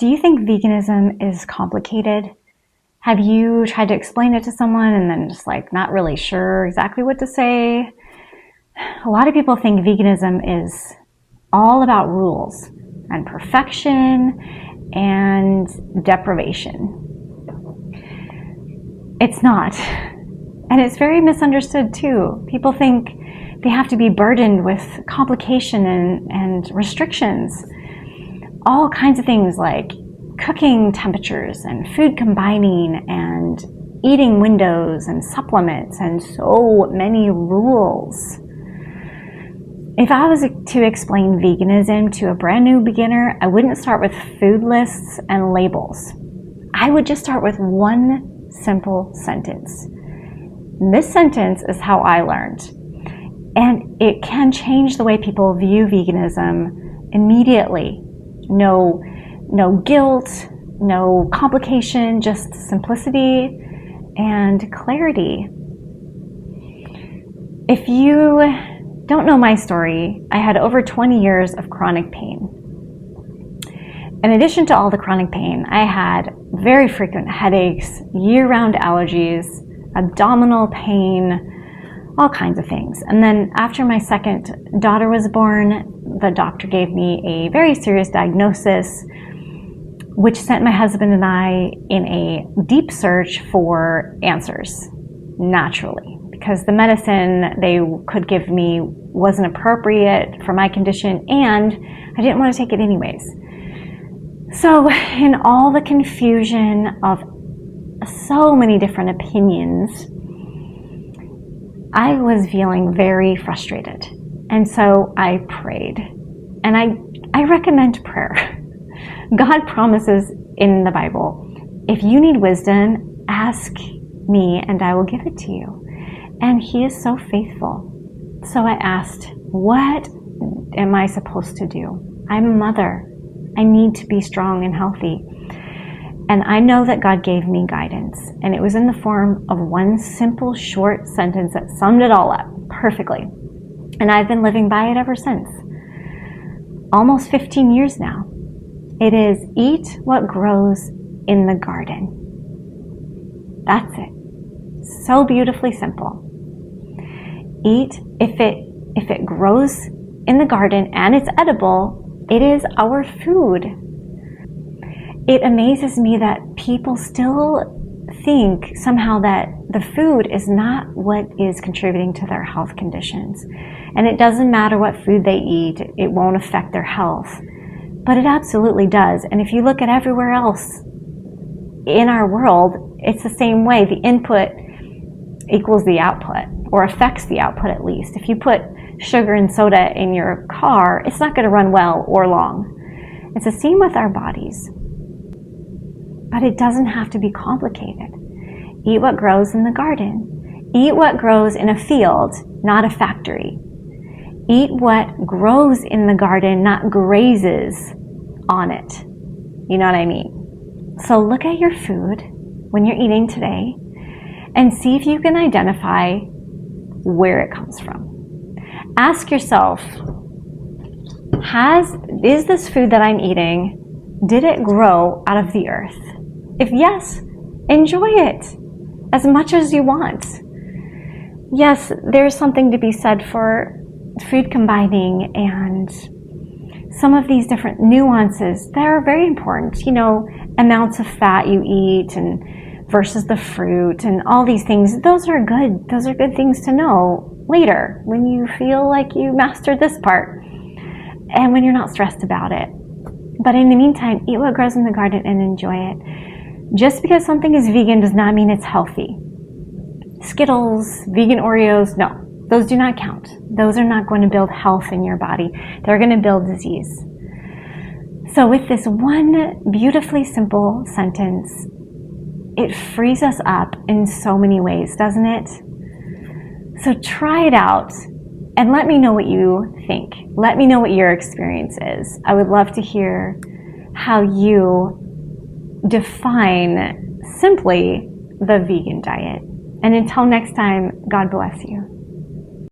Do you think veganism is complicated? Have you tried to explain it to someone and then just not really sure exactly what to say? A lot of people think veganism is all about rules and perfection and deprivation. It's not. And it's very misunderstood too. People think they have to be burdened with complication and restrictions. All kinds of things like cooking temperatures and food combining and eating windows and supplements and so many rules. If I was to explain veganism to a brand new beginner, I wouldn't start with food lists and labels. I would just start with one simple sentence. This sentence is how I learned. And it can change the way people view veganism immediately. No guilt, no complication, just simplicity and clarity. If you don't know my story, I had over 20 years of chronic pain. In addition to all the chronic pain, I had very frequent headaches, year-round allergies, abdominal pain, all kinds of things. And then after my second daughter was born, the doctor gave me a very serious diagnosis, which sent my husband and I in a deep search for answers, naturally, because the medicine they could give me wasn't appropriate for my condition, and I didn't want to take it anyways. So in all the confusion of so many different opinions, I was feeling very frustrated. And so I prayed. And I recommend prayer. God promises in the Bible, if you need wisdom, ask me and I will give it to you. And He is so faithful. So I asked, what am I supposed to do? I'm a mother. I need to be strong and healthy. And I know that God gave me guidance. And it was in the form of one simple, short sentence that summed it all up perfectly. And I've been living by it ever since. Almost 15 years now. It is, eat what grows in the garden. That's it. So beautifully simple. Eat if it grows in the garden and it's edible, it is our food. It amazes me that people still think somehow that the food is not what is contributing to their health conditions. And it doesn't matter what food they eat, it won't affect their health. But it absolutely does. And if you look at everywhere else in our world, it's the same way. The input equals the output, or affects the output at least. If you put sugar and soda in your car, it's not going to run well or long. It's the same with our bodies. But it doesn't have to be complicated. Eat what grows in the garden. Eat what grows in a field, not a factory. Eat what grows in the garden, not grazes on it. You know what I mean? So look at your food when you're eating today and see if you can identify where it comes from. Ask yourself, is this food that I'm eating, did it grow out of the earth? If yes, enjoy it as much as you want. Yes, there's something to be said for food combining and some of these different nuances that are very important. You know, amounts of fat you eat and versus the fruit and all these things. Those are good. Those are good things to know later when you feel like you mastered this part and when you're not stressed about it. But in the meantime, eat what grows in the garden and enjoy it. Just because something is vegan does not mean it's healthy. Skittles, vegan Oreos, no. Those do not count. Those are not going to build health in your body. They're going to build disease. So with this one beautifully simple sentence, it frees us up in so many ways, doesn't it? So try it out and let me know what you think. Let me know what your experience is. I would love to hear how you define simply the vegan diet. And until next time, God bless you.